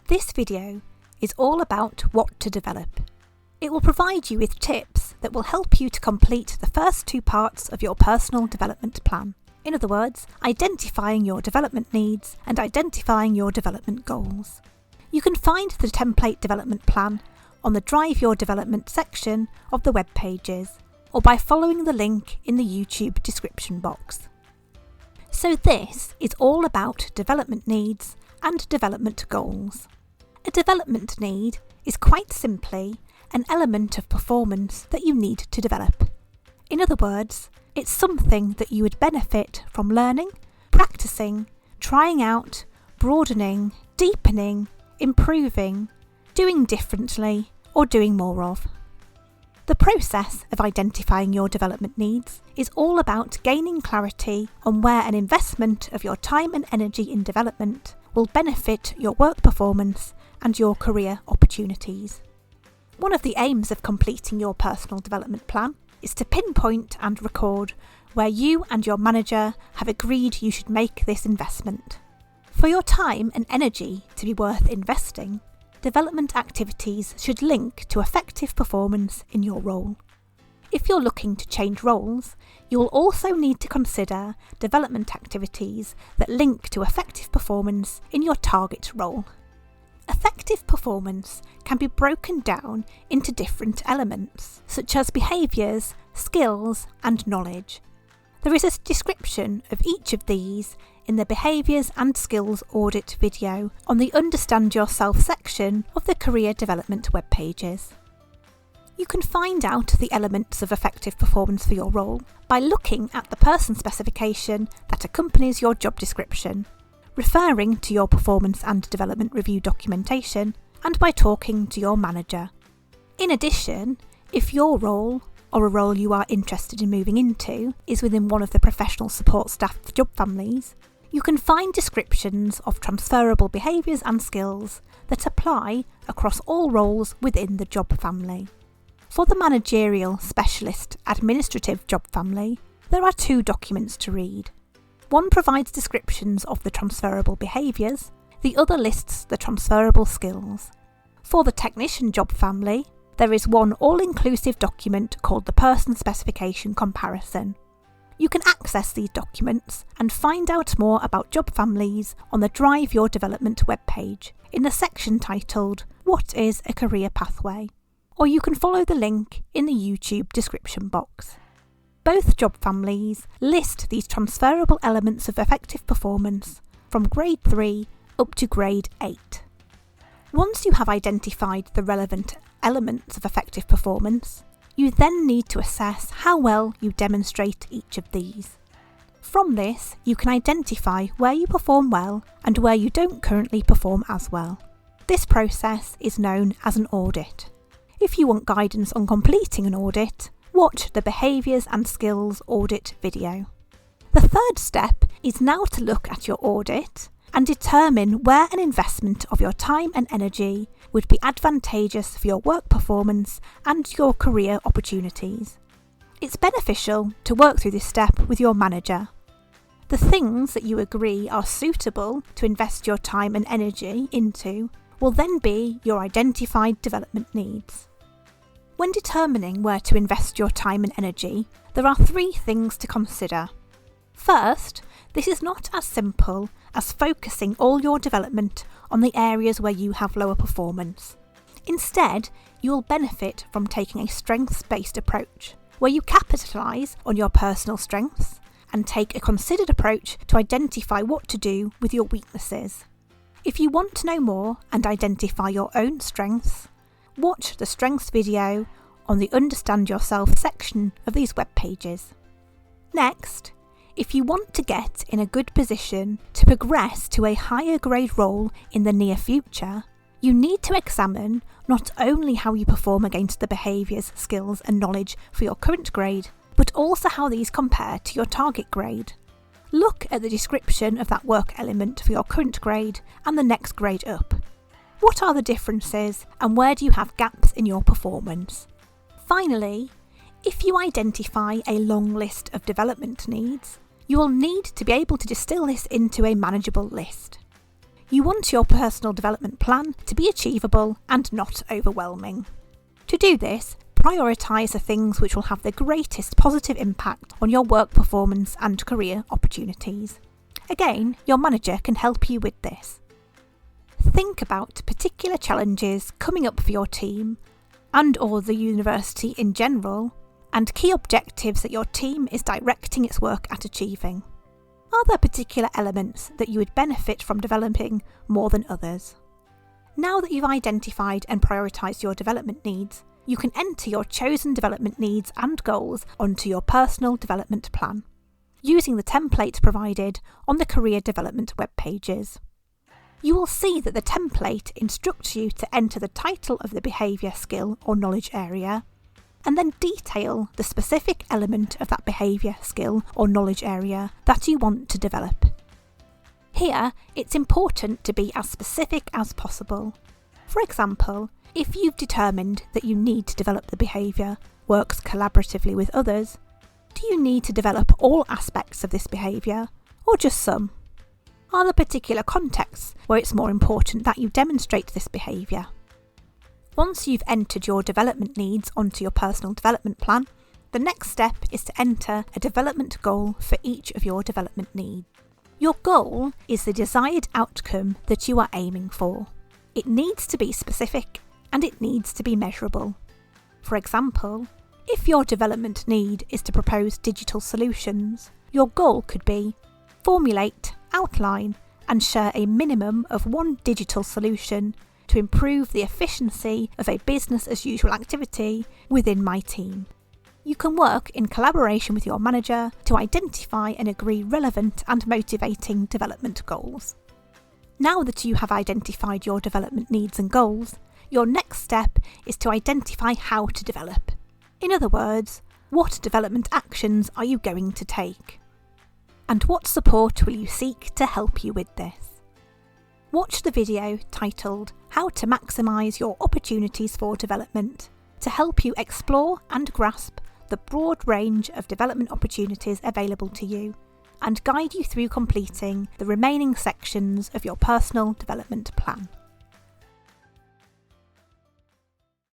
This video is all about what to develop. It will provide you with tips that will help you to complete the first two parts of your personal development plan. In other words, identifying your development needs and identifying your development goals. You can find the template development plan on the Drive Your Development section of the web pages, or by following the link in the YouTube description box. So this is all about development needs and development goals. A development need is quite simply an element of performance that you need to develop. In other words, it's something that you would benefit from learning, practicing, trying out, broadening, deepening, improving, doing differently, or doing more of. The process of identifying your development needs is all about gaining clarity on where an investment of your time and energy in development will benefit your work performance and your career opportunities. One of the aims of completing your personal development plan is to pinpoint and record where you and your manager have agreed you should make this investment. For your time and energy to be worth investing, development activities should link to effective performance in your role. If you're looking to change roles, you will also need to consider development activities that link to effective performance in your target role. Effective performance can be broken down into different elements, such as behaviours, skills, and knowledge. There is a description of each of these in the Behaviours and Skills Audit video on the Understand Yourself section of the Career Development web pages. You can find out the elements of effective performance for your role by looking at the person specification that accompanies your job description, referring to your performance and development review documentation, and by talking to your manager. In addition, if your role, or a role you are interested in moving into, is within one of the professional support staff job families, you can find descriptions of transferable behaviours and skills that apply across all roles within the job family. For the managerial, specialist, administrative job family, there are two documents to read. One provides descriptions of the transferable behaviours, the other lists the transferable skills. For the technician job family, there is one all-inclusive document called the Person Specification Comparison. You can access these documents and find out more about job families on the Drive Your Development webpage in the section titled What is a Career Pathway? Or you can follow the link in the YouTube description box. Both job families list these transferable elements of effective performance from grade 3 up to grade 8. Once you have identified the relevant elements of effective performance, you then need to assess how well you demonstrate each of these. From this, you can identify where you perform well and where you don't currently perform as well. This process is known as an audit. If you want guidance on completing an audit, watch the Behaviours and Skills Audit video. The third step is now to look at your audit and determine where an investment of your time and energy would be advantageous for your work performance and your career opportunities. It's beneficial to work through this step with your manager. The things that you agree are suitable to invest your time and energy into will then be your identified development needs. When determining where to invest your time and energy, there are three things to consider. First, this is not as simple as focusing all your development on the areas where you have lower performance. Instead, you will benefit from taking a strengths-based approach, where you capitalise on your personal strengths and take a considered approach to identify what to do with your weaknesses. If you want to know more and identify your own strengths, watch the strengths video on the Understand Yourself section of these web pages. Next, if you want to get in a good position to progress to a higher grade role in the near future, you need to examine not only how you perform against the behaviours, skills and knowledge for your current grade, but also how these compare to your target grade. Look at the description of that work element for your current grade and the next grade up. What are the differences and where do you have gaps in your performance? Finally, if you identify a long list of development needs, you will need to be able to distill this into a manageable list. You want your personal development plan to be achievable and not overwhelming. To do this, prioritise the things which will have the greatest positive impact on your work performance and career opportunities. Again, your manager can help you with this. Think about particular challenges coming up for your team and/or the university in general, and key objectives that your team is directing its work at achieving. Are there particular elements that you would benefit from developing more than others? Now that you've identified and prioritised your development needs, you can enter your chosen development needs and goals onto your personal development plan, using the templates provided on the career development web pages. You will see that the template instructs you to enter the title of the behaviour, skill or knowledge area, and then detail the specific element of that behaviour, skill or knowledge area that you want to develop. Here, it's important to be as specific as possible. For example, if you've determined that you need to develop the behaviour works collaboratively with others, do you need to develop all aspects of this behaviour, or just some? Are there particular contexts where it's more important that you demonstrate this behaviour? Once you've entered your development needs onto your personal development plan, the next step is to enter a development goal for each of your development needs. Your goal is the desired outcome that you are aiming for. It needs to be specific and it needs to be measurable. For example, if your development need is to propose digital solutions, your goal could be formulate, outline, and share a minimum of one digital solution to improve the efficiency of a business-as-usual activity within my team. You can work in collaboration with your manager to identify and agree relevant and motivating development goals. Now that you have identified your development needs and goals, your next step is to identify how to develop. In other words, what development actions are you going to take? And what support will you seek to help you with this? Watch the video titled How to Maximise Your Opportunities for Development to help you explore and grasp the broad range of development opportunities available to you and guide you through completing the remaining sections of your personal development plan.